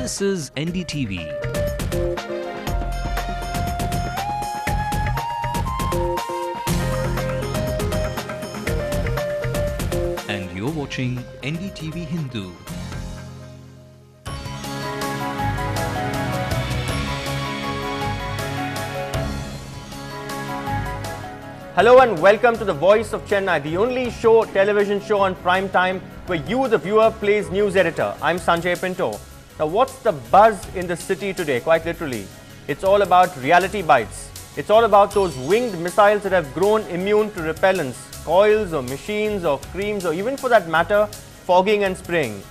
This is NDTV. And you're watching NDTV Hindu. Hello and welcome to the Voice of Chennai, the only television show on prime time where you, the viewer, plays news editor. I'm Sanjay Pinto. Now, what's the buzz in the city today? Quite literally, it's all about reality bites. It's all about those winged missiles that have grown immune to repellents, coils or machines or creams or even for that matter, fogging and spraying.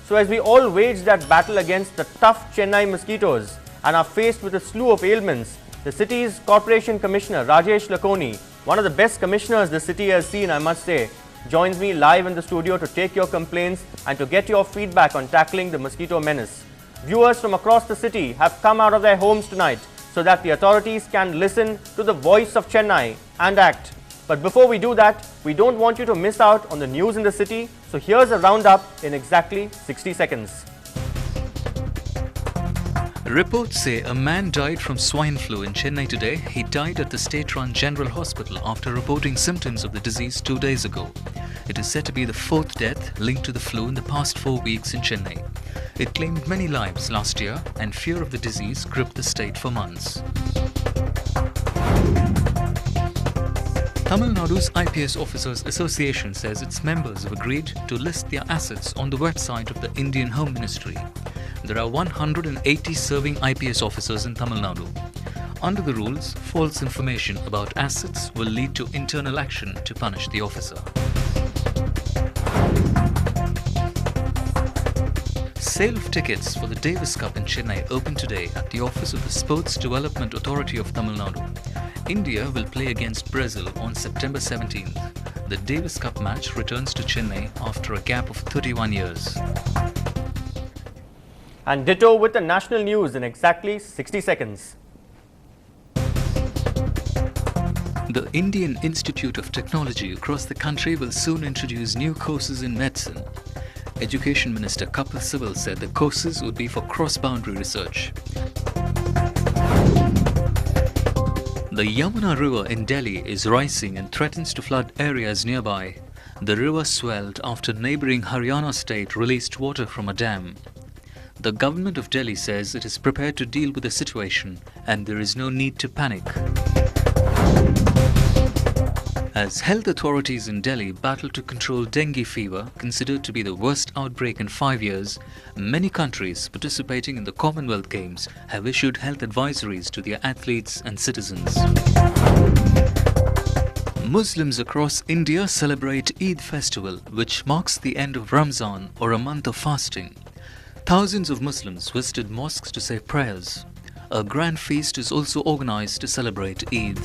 So as we all wage that battle against the tough Chennai mosquitoes and are faced with a slew of ailments, the city's Corporation Commissioner, Rajesh Lakoni, one of the best commissioners the city has seen, I must say, joins me live in the studio to take your complaints and to get your feedback on tackling the mosquito menace. Viewers from across the city have come out of their homes tonight so that the authorities can listen to the voice of Chennai and act. But before we do that, we don't want you to miss out on the news in the city, so here's a roundup in exactly 60 seconds. Reports say a man died from swine flu in Chennai today. He died at the state-run General Hospital after reporting symptoms of the disease 2 days ago. It is said to be the fourth death linked to the flu in the past 4 weeks in Chennai. It claimed many lives last year, and fear of the disease gripped the state for months. Tamil Nadu's IPS Officers Association says its members have agreed to list their assets on the website of the Indian Home Ministry. There are 180 serving IPS officers in Tamil Nadu. Under the rules, false information about assets will lead to internal action to punish the officer. Sale of tickets for the Davis Cup in Chennai opened today at the office of the Sports Development Authority of Tamil Nadu. India will play against Brazil on September 17th. The Davis Cup match returns to Chennai after a gap of 31 years. And ditto with the national news in exactly 60 seconds. The Indian Institute of Technology across the country will soon introduce new courses in medicine. Education Minister Kapil Sibal said the courses would be for cross-boundary research. The Yamuna River in Delhi is rising and threatens to flood areas nearby. The river swelled after neighbouring Haryana state released water from a dam. The government of Delhi says it is prepared to deal with the situation and there is no need to panic. As health authorities in Delhi battle to control dengue fever, considered to be the worst outbreak in 5 years, many countries participating in the Commonwealth Games have issued health advisories to their athletes and citizens. Muslims across India celebrate Eid festival, which marks the end of Ramzan or a month of fasting. Thousands of Muslims visited mosques to say prayers. A grand feast is also organized to celebrate Eid.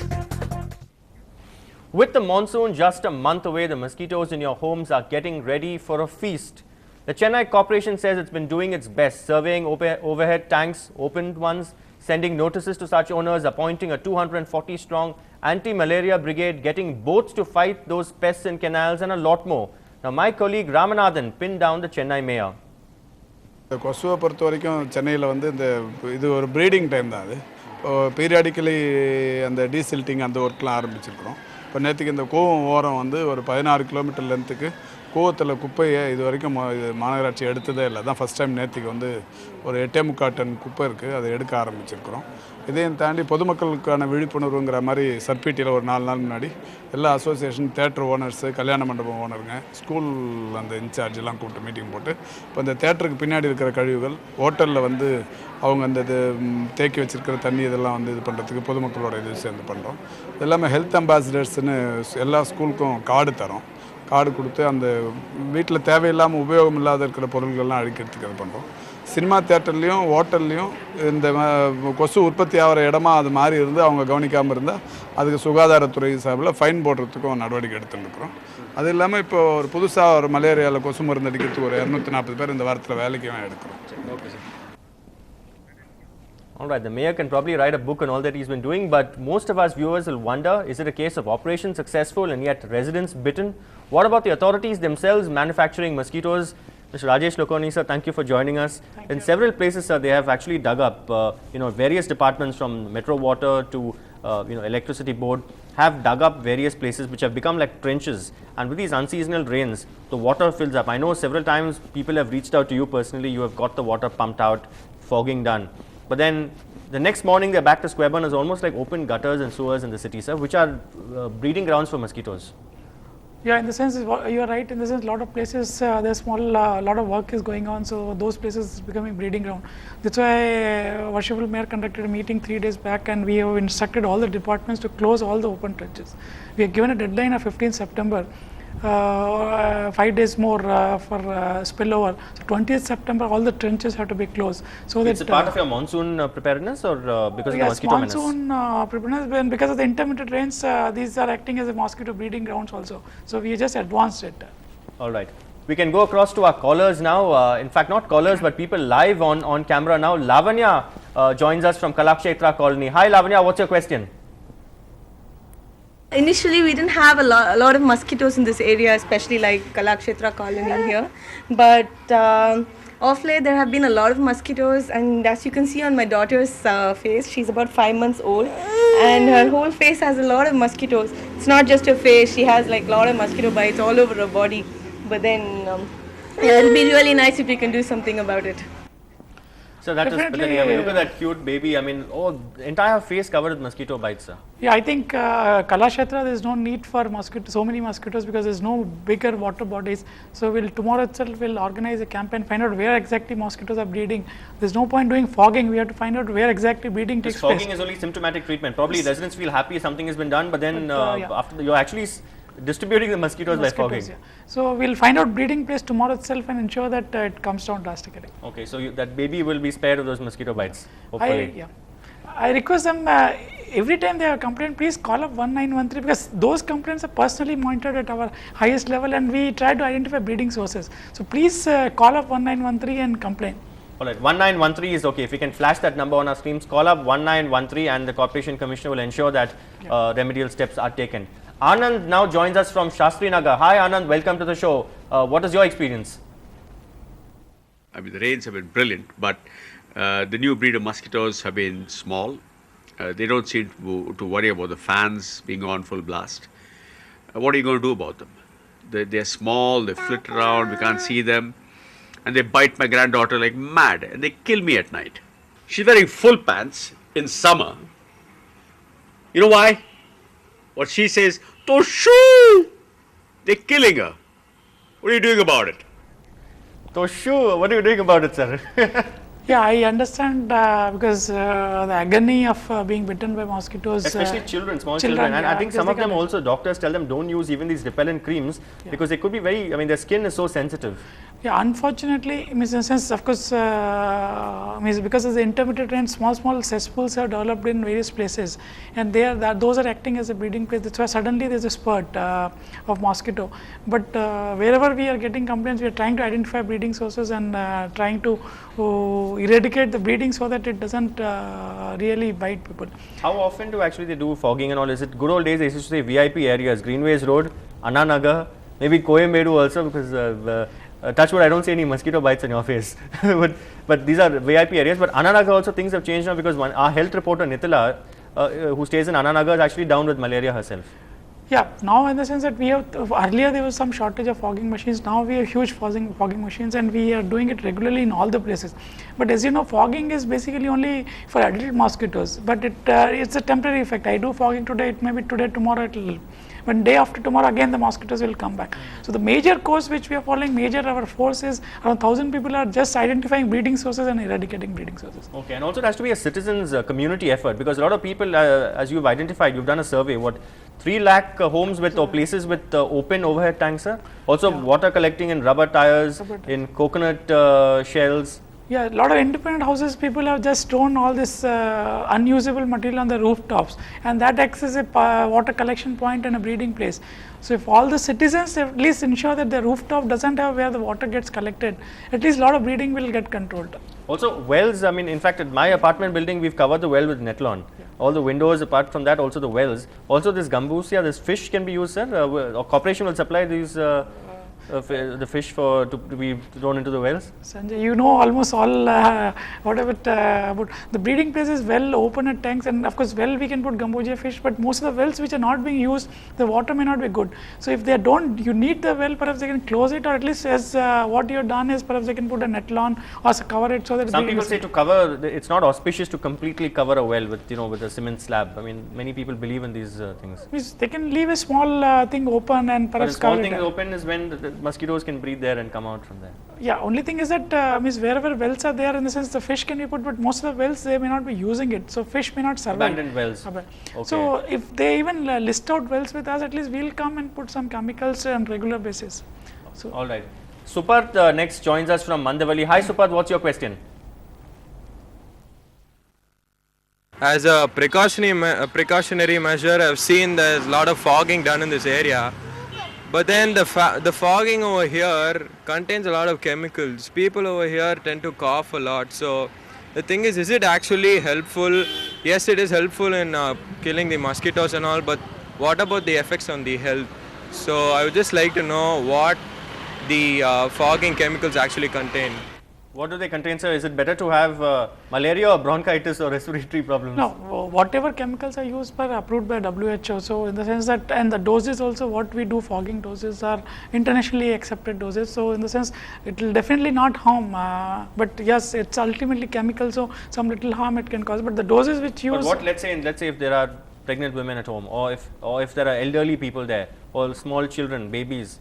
With the monsoon just a month away, the mosquitoes in your homes are getting ready for a feast. The Chennai Corporation says it's been doing its best, surveying overhead tanks, opened ones, sending notices to such owners, appointing a 240-strong anti-malaria brigade, getting boats to fight those pests in canals and a lot more. Now my colleague Ramanathan pinned down the Chennai mayor. கொசுவை பொறுத்த வரைக்கும் சென்னையில் வந்து இது ஒரு breeding time தான். அது periodically அந்த டீசில்ட்டிங் அந்த ஒர்க்லாம் ஆரம்பிச்சிருக்கிறோம். இப்போ நேற்றுக்கு இந்த கோவம் ஓரம் வந்து ஒரு 16 கிலோமீட்டர் லென்த்துக்கு கோவத்தில் குப்பையை இது வரைக்கும் மாநகராட்சி எடுத்ததே இல்லை. தான் ஃபஸ்ட் டைம் நேற்றுக்கு வந்து ஒரு 8.25 டன் குப்பை இருக்குது, அதை எடுக்க ஆரம்பிச்சிருக்கிறோம். இதையும் தாண்டி பொதுமக்களுக்கான விழிப்புணர்வுங்கிற மாதிரி சர்பிடியில் ஒரு 4 நாள் முன்னாடி எல்லா அசோசியேஷன், தேட்டர் ஓனர்ஸு, கல்யாண மண்டபம் ஓனருங்க, ஸ்கூல் அந்த இன்சார்ஜெல்லாம் கூப்பிட்டு மீட்டிங் போட்டு இப்போ இந்த தேட்டருக்கு பின்னாடி இருக்கிற கழிவுகள் ஹோட்டலில் வந்து அவங்க அந்த இது தேக்கி வச்சுருக்கிற தண்ணி இதெல்லாம் வந்து இது பண்ணுறதுக்கு பொதுமக்களோட இது சேர்ந்து பண்ணுறோம். இது எல்லாமே ஹெல்த் அம்பாசிடர்ஸ்னு எல்லா ஸ்கூலுக்கும் கார்டு தரோம். கார்டு கொடுத்து அந்த வீட்டில் தேவையில்லாமல் உபயோகம் இல்லாத இருக்கிற பொருள்கள்லாம் அழிக்கிறதுக்கு அது பண்ணுறோம். சினிமா தியேட்டர்லேயும் ஹோட்டல்லையும் இந்த கொசு உற்பத்தி ஆகிற இடமா அது மாதிரி இருந்து அவங்க கவனிக்காமல் இருந்தால் அதுக்கு சுகாதாரத்துறை சார்பில் ஃபைன் போடுறதுக்கும் நடவடிக்கை எடுத்துருக்கிறோம். அது இல்லாமல் இப்போ ஒரு புதுசாக ஒரு மலேரியாவில் கொசு மருந்து அடிக்கிறதுக்கு ஒரு 240 பேர் இந்த வாரத்தில் வேலைக்கு எடுக்கிறோம். Okay sir. All right, the mayor can probably write a book on all that he's been doing, but most of us viewers will wonder, is it a case of operation successful and yet residents bitten? What about the authorities themselves manufacturing mosquitoes? Mr. Rajesh Lokoni, sir, thank you for joining us. In several places, sir, they have actually dug up, various departments from Metro Water to, Electricity Board have dug up various places which have become like trenches. And with these unseasonal rains, the water fills up. I know several times people have reached out to you personally. You have got the water pumped out, fogging done. But then the next morning, they're back to square one. It's almost like open gutters and sewers in the city, sir, which are breeding grounds for mosquitoes. Yeah, in the sense, you are right. In the sense, a lot of places, there's lot of work is going on. So those places is becoming breeding ground. That's why Worshipful Mayor conducted a meeting 3 days back, and we have instructed all the departments to close all the open trenches. We have given a deadline of 15 September. 5 days more for spillover. So 20th September, all the trenches have to be closed. So it's a part of your monsoon preparedness, or because of the mosquito menace? Monsoon preparedness, and because of the intermittent rains, these are acting as a mosquito breeding grounds also. So we just advanced it. All right. We can go across to our callers now. In fact, not callers, but people live on camera now. Lavanya joins us from Kalakshetra Colony. Hi, Lavanya. What's your question? Initially, we didn't have a lot of mosquitoes in this area, especially like Kalakshetra Colony here. But of late, there have been a lot of mosquitoes, and as you can see on my daughter's face, she's about 5 months old, and her whole face has a lot of mosquitoes. It's not just her face; she has like a lot of mosquito bites all over her body. But then, it'll be really nice if we can do something about it. So that is pathetic. I mean, look at that cute baby. I mean, entire face covered with mosquito bites, sir. Yeah, I think Kalakshetra, there is no need for so many mosquitoes, because there is no bigger water bodies. So tomorrow itself we'll organize a campaign, find out where exactly mosquitoes are breeding. There's no point doing fogging. We have to find out where exactly breeding takes place. Fogging is only symptomatic treatment. Probably residents feel happy something has been done, but then after you're actually distributing the mosquitoes by fogging. Yeah. So we'll find out breeding place tomorrow itself and ensure that it comes down drastically. Okay, so that baby will be spared of those mosquito bites, hopefully. I request them, every time they have a complaint, please call up 1913, because those complaints are personally monitored at our highest level, and we try to identify breeding sources. So please call up 1913 and complain. All right, 1913 is okay. If you can flash that number on our screens, call up 1913 and the Corporation Commissioner will ensure that remedial steps are taken. Anand now joins us from Shastri Nagar. Hi Anand, welcome to the show. What is your experience? I mean, the rains have been brilliant, but the new breed of mosquitoes have been small. They don't seem to worry about the fans being on full blast. What are you going to do about them? They're small, they flit around, we can't see them, and they bite my granddaughter like mad, and they kill me at night. She's wearing full pants in summer. You know why? What she says, Toshu! They're killing her. What are you doing about it? Toshu, what are you doing about it, sir? Yeah, I understand because the agony of being bitten by mosquitoes. Especially children, small children. And I think some of them also, doctors tell them don't use even these repellent creams because they could be their skin is so sensitive. Yeah, unfortunately, in a sense, of course, because of the intermittent rain, small cesspools are developed in various places, and those are acting as a breeding place. That's why suddenly there's a spurt of mosquito. But wherever we are getting complaints, we are trying to identify breeding sources and trying to eradicate the breeding so that it doesn't really bite people. How often do actually they do fogging and all? Is it good old days? They used to say VIP areas, Greenways Road, Anna Nagar, maybe Coimbatore also, because touchwood, I don't see any mosquito bites on your face. but these are VIP areas. But Ananagar also things have changed now, because our health reporter Nitila, who stays in Ananagar, is actually down with malaria herself. Yeah, now in the sense that we have, earlier there was some shortage of fogging machines, now we have huge fogging machines, and we are doing it regularly in all the places. But as you know, fogging is basically only for adult mosquitoes, but it's a temporary effect. I do fogging today, it may be today, tomorrow it will. But day after tomorrow again the mosquitoes will come back. So the major course which we are following, our force is around 1,000 people are just identifying breeding sources and eradicating breeding sources. Okay, and also it has to be a citizens community effort, because a lot of people, as you've identified, you've done a survey, 3 lakh homes with or places with open overhead tanks, sir? Also water collecting in rubber tires, in coconut shells. Yeah, a lot of independent houses, people have just thrown all this unusable material on the rooftops, and that acts as a water collection point and a breeding place. So if all the citizens at least ensure that the rooftop doesn't have where the water gets collected, at least a lot of breeding will get controlled. Also wells, in fact at my apartment building we've covered the well with Netlon. All the windows, apart from that, also the wells. Also this gambusia, this fish can be used, sir? Or corporation will supply these the fish to be thrown into the wells? Sanjay, you know almost all whatever about the breeding place is well open at tanks, and of course well we can put Gambogia fish, but most of the wells which are not being used, the water may not be good. So if they don't, you need the well, perhaps they can close it, or at least as what you have done is perhaps they can put a netlon or cover it so that some people say to cover, it's not auspicious to completely cover a well with with a cement slab. I mean, many people believe in these things. Means they can leave a small thing open and perhaps cover it. Small thing open is when the mosquitoes can breathe there and come out from there. Yeah, only thing is that means wherever wells are there, in the sense the fish can be put, but most of the wells they may not be using it, so fish may not survive. Abandoned wells. Okay. Okay. So if they even list out wells with us, at least we'll come and put some chemicals on regular basis. So all right. Supat next joins us from Mandavali. Hi Supat, what's your question? As a precautionary measure, I've seen there's a lot of fogging done in this area. But then the fogging over here contains a lot of chemicals. People over here tend to cough a lot. So the thing is it actually helpful? Yes, it is helpful in killing the mosquitoes and all, but what about the effects on the health? So I would just like to know what the fogging chemicals actually contain. What do they contain, sir? Is it better to have malaria or bronchitis or respiratory problems? no, whatever chemicals are used are approved by WHO. So in the sense that, and the doses also, what we do fogging doses are internationally accepted doses. So in the sense, it will definitely not harm. But yes, it's ultimately chemical, so some little harm it can cause. But the doses which use. But what, let's say if there are pregnant women at home, or if there are elderly people there, or small children, babies.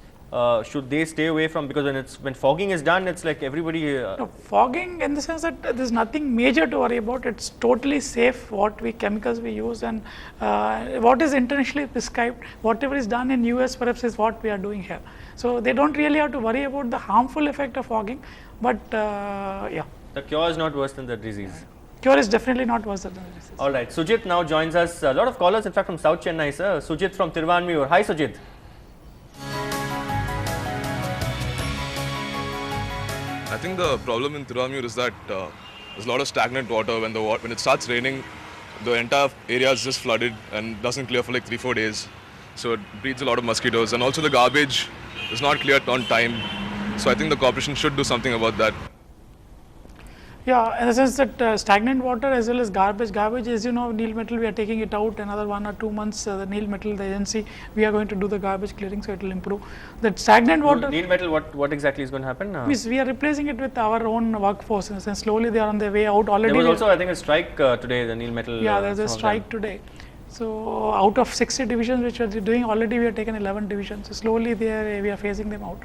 Should they stay away from, because when fogging is done, it's like everybody. No, fogging in the sense that there's nothing major to worry about. It's totally safe what chemicals we use, and what is internationally prescribed, whatever is done in US perhaps is what we are doing here. So they don't really have to worry about the harmful effect of fogging, but yeah. The cure is not worse than the disease. Cure is definitely not worse than the disease. All right, Sujit now joins us. A lot of callers, in fact, from South Chennai, sir. Sujit from Tiruvanmiyur. Hi, Sujit. I think the problem in Tiruvanmiyur is that there's a lot of stagnant water. When it starts raining, the entire area is just flooded and doesn't clear for like 3-4 days. So it breeds a lot of mosquitoes, and also the garbage is not cleared on time. So I think the corporation should do something about that. Yeah, in the sense that stagnant water as well as garbage. Garbage is, Neel Metal, we are taking it out another 1 or 2 months. The Neel Metal, the agency, we are going to do the garbage clearing, so it will improve. That stagnant water. Neel Metal, what exactly is going to happen? Means we are replacing it with our own workforce. In the sense, slowly they are on their way out already. There was also, I think, a strike today, the Neel Metal. Yeah, there's a strike today. So out of 60 divisions which we are doing, already we have taken 11 divisions. So slowly we are phasing them out.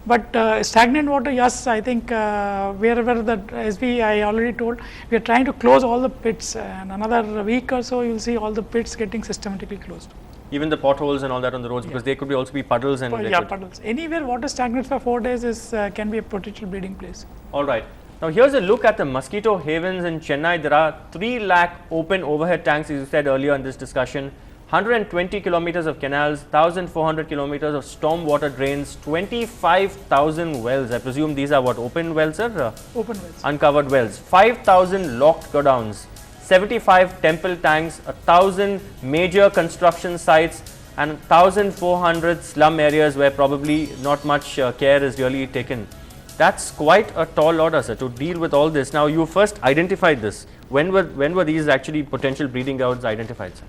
But stagnant water, yes, I think wherever I already told, we are trying to close all the pits, and another week or so you will see all the pits getting systematically closed. Even the potholes and all that on the roads, because they could also be puddles and yeah, puddles. Anywhere water stagnates for 4 days can be a potential breeding place. All right. Now here's a look at the mosquito havens in Chennai. There are 3 lakh open overhead tanks, as you said earlier in this discussion. 120 kilometers of canals, 1,400 kilometers of storm water drains, 25,000 wells. I presume these are what, open wells, sir? Open wells. Uncovered wells. 5,000 locked godowns, 75 temple tanks, 1,000 major construction sites, and 1,400 slum areas where probably not much care is really taken. That's quite a tall order, sir, to deal with all this. Now, you first identified this. When were these actually potential breeding grounds identified, sir?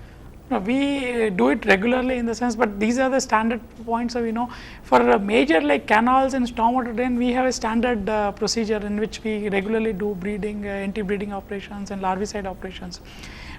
No, we do it regularly in the sense, but these are the standard points. So, for a major like canals and stormwater drain, we have a standard procedure in which we regularly do breeding, anti-breeding operations and larvicide operations.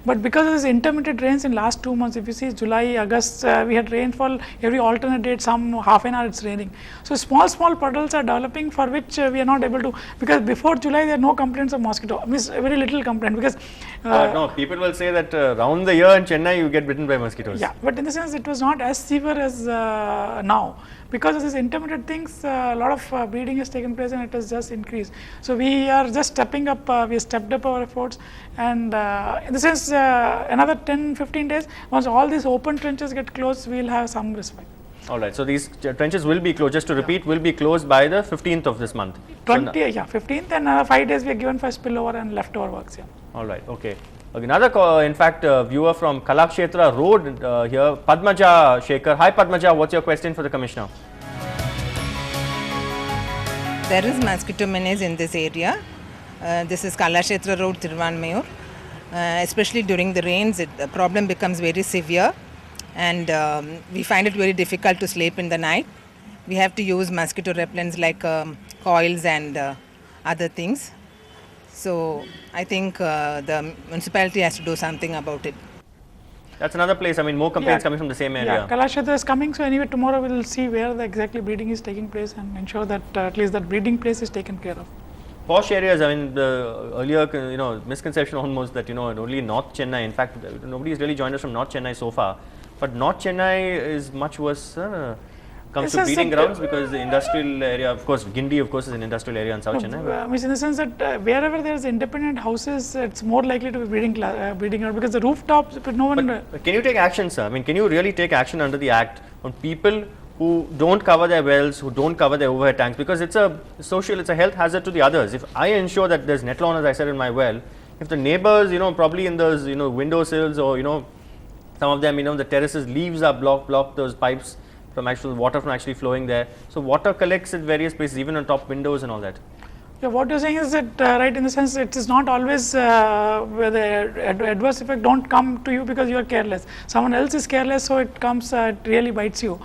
But because of this intermittent rains in last 2 months, if you see July, August, we had rainfall every alternate date, some half an hour it's raining. So small puddles are developing for which we are not able to, because before July there are no complaints of mosquito, very little complaint, because no, people will say that around the year in Chennai you get bitten by mosquitoes. Yeah, but in the sense it was not as severe as now. Because of these intermittent things, a lot of breeding has taken place and it has just increased. So we are just stepping up, we have stepped up our efforts, and in the sense another 10-15 days, once all these open trenches get closed, we will have some respite. All right, so these trenches will be closed, just to repeat, will be closed by the 15th of this month. 15th, and 5 days we are given for spillover and leftover works. Yeah. All right, okay. Another, in fact, viewer from Kalakshetra Road here, Padmaja Shekhar. Hi Padmaja, what's your question for the Commissioner? There is mosquito menace in this area. This is Kalakshetra Road, Thiruvanmayur. Especially during the rains, the problem becomes very severe, and we find it very difficult to sleep in the night. We have to use mosquito repellents like coils and other things. So I think the municipality has to do something about it. That's another place. I mean, more complaints coming from the same area. Yeah, Kalakshetra is coming. So anyway, tomorrow we will see where the exactly breeding is taking place and ensure that at least that breeding place is taken care of. Posh areas, I mean, the earlier, misconception almost that, only North Chennai. In fact, nobody has really joined us from North Chennai so far. But North Chennai is much worse. Comes to breeding grounds, because the industrial area, of course, Guindy, of course, is an industrial area in South Chennai. In the sense that wherever there is independent houses, it's more likely to be breeding ground, because the rooftops, no one. But can you take action, sir? I mean, can you really take action under the Act on people who don't cover their wells, who don't cover their overhead tanks? Because it's a health hazard to the others. If I ensure that there's net lawn, as I said, in my well, if the neighbors, probably in those, windowsills or, some of them, the terraces, leaves are block those pipes from water from actually flowing there. So water collects at various places, even on top windows and all that. Yeah, what you're saying is that right, in the sense it is not always where the adverse effect don't come to you because you are careless. Someone else is careless, so it comes, it really bites you.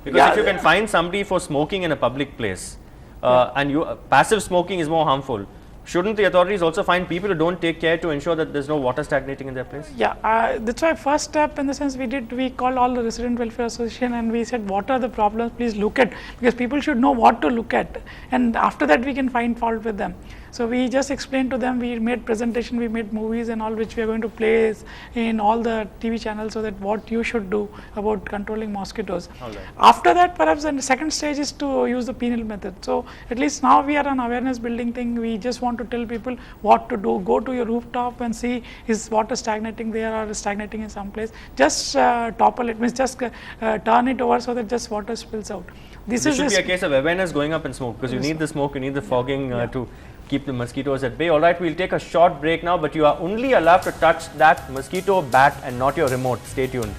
Because if you can find somebody for smoking in a public place, and passive smoking is more harmful, shouldn't the authorities also find people who don't take care to ensure that there's no water stagnating in their place? Yeah, that's why first step, in the sense we called all the resident welfare association and we said, what are the problems, please look at, because people should know what to look at, and after that we can find fault with them. So we just explained to them, we made presentation, we made movies and all, which we are going to play in all the TV channels, so that what you should do about controlling mosquitoes. Right. After that, perhaps the second stage is to use the penal method. So at least now we are an awareness building thing. We just want to tell people what to do. Go to your rooftop and see, is water stagnating there or stagnating in some place. Just topple it, means just turn it over so that just water spills out. This should be a case of awareness going up in smoke, because you need the smoke, you need the fogging to keep the mosquitoes at bay. Alright, we'll take a short break now, but you are only allowed to touch that mosquito bat and not your remote. Stay tuned.